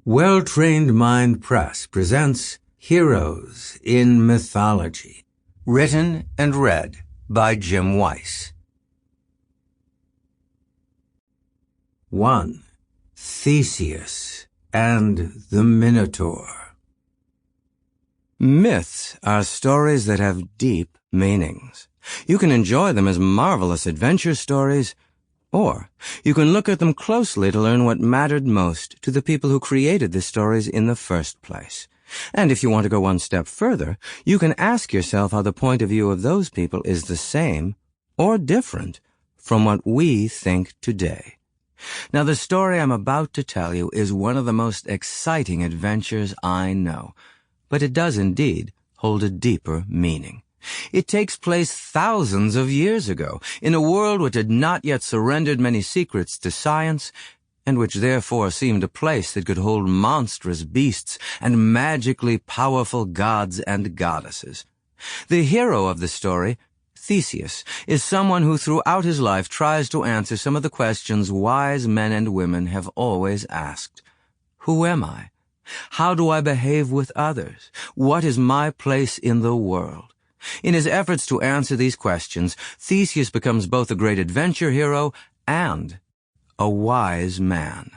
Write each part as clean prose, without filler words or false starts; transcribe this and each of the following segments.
Well-Trained Mind Press presents Heroes in Mythology, written and read by Jim Weiss. 1. Theseus and the Minotaur. Myths are stories that have deep meanings. You can enjoy them as marvelous adventure stories, or you can look at them closely to learn what mattered most to the people who created the stories in the first place. And if you want to go one step further, you can ask yourself how the point of view of those people is the same or different from what we think today. Now, the story I'm about to tell you is one of the most exciting adventures I know, but it does indeed hold a deeper meaning. It takes place thousands of years ago, in a world which had not yet surrendered many secrets to science, and which therefore seemed a place that could hold monstrous beasts and magically powerful gods and goddesses. The hero of the story, Theseus, is someone who throughout his life tries to answer some of the questions wise men and women have always asked. Who am I? How do I behave with others? What is my place in the world? In his efforts to answer these questions, Theseus becomes both a great adventure hero and a wise man.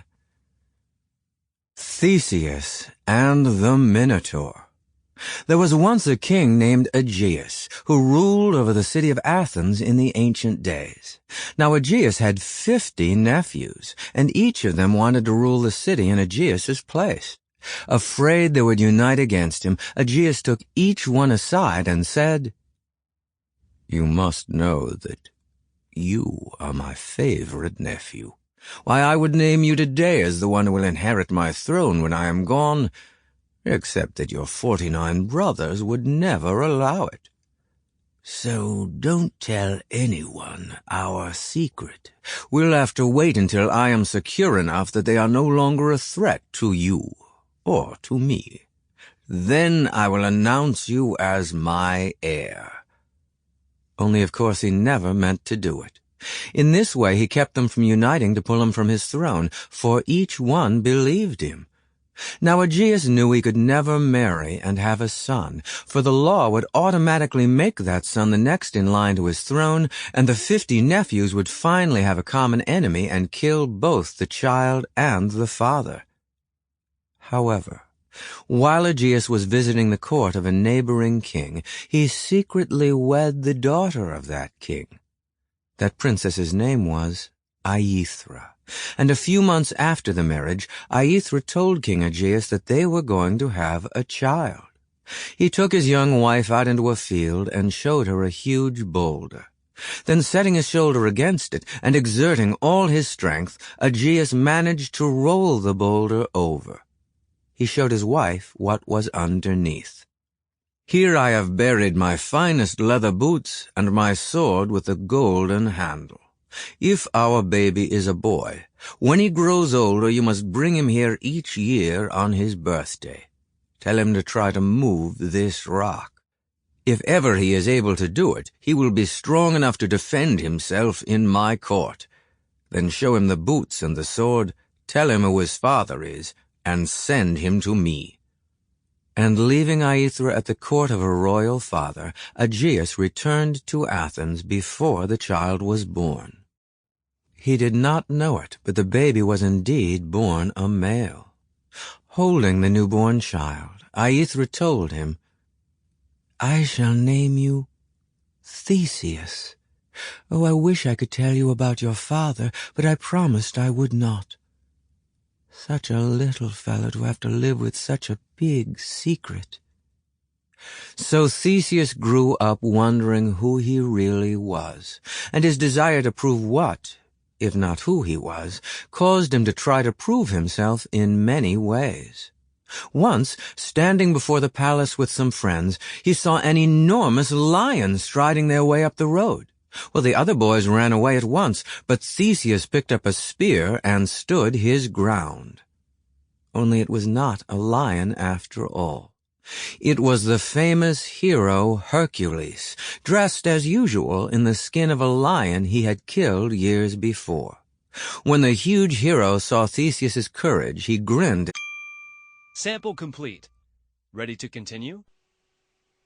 Theseus and the Minotaur. There was once a king named Aegeus, who ruled over the city of Athens in the ancient days. Now Aegeus had 50 nephews, and each of them wanted to rule the city in Aegeus's place. Afraid they would unite against him, Aegeus took each one aside and said, "You must know that you are my favorite nephew. Why, I would name you today as the one who will inherit my throne when I am gone, except that your 49 brothers would never allow it. So don't tell anyone our secret. We'll have to wait until I am secure enough that they are no longer a threat to you or to me. Then I will announce you as my heir." Only, of course, he never meant to do it. In this way, he kept them from uniting to pull him from his throne, for each one believed him. Now, Aegeus knew he could never marry and have a son, for the law would automatically make that son the next in line to his throne, and the 50 nephews would finally have a common enemy and kill both the child and the father. However, while Aegeus was visiting the court of a neighboring king, he secretly wed the daughter of that king. That princess's name was Aethra, and a few months after the marriage, Aethra told King Aegeus that they were going to have a child. He took his young wife out into a field and showed her a huge boulder. Then, setting his shoulder against it and exerting all his strength, Aegeus managed to roll the boulder over. He showed his wife what was underneath. "Here I have buried my finest leather boots and my sword with a golden handle. If our baby is a boy, when he grows older you must bring him here each year on his birthday. Tell him to try to move this rock. If ever he is able to do it, he will be strong enough to defend himself in my court. Then show him the boots and the sword, tell him who his father is, and send him to me." And leaving Aethra at the court of her royal father, Aegeus returned to Athens before the child was born. He did not know it, but the baby was indeed born a male. Holding the newborn child, Aethra told him, "I shall name you Theseus. Oh, I wish I could tell you about your father, but I promised I would not. Such a little fellow to have to live with such a big secret." So Theseus grew up wondering who he really was, and his desire to prove what, if not who he was, caused him to try to prove himself in many ways. Once, standing before the palace with some friends, he saw an enormous lion striding their way up the road. Well, the other boys ran away at once, but Theseus picked up a spear and stood his ground. Only it was not a lion after all. It was the famous hero Hercules, dressed as usual in the skin of a lion he had killed years before. When the huge hero saw Theseus's courage, he grinned Sample complete. Ready to continue?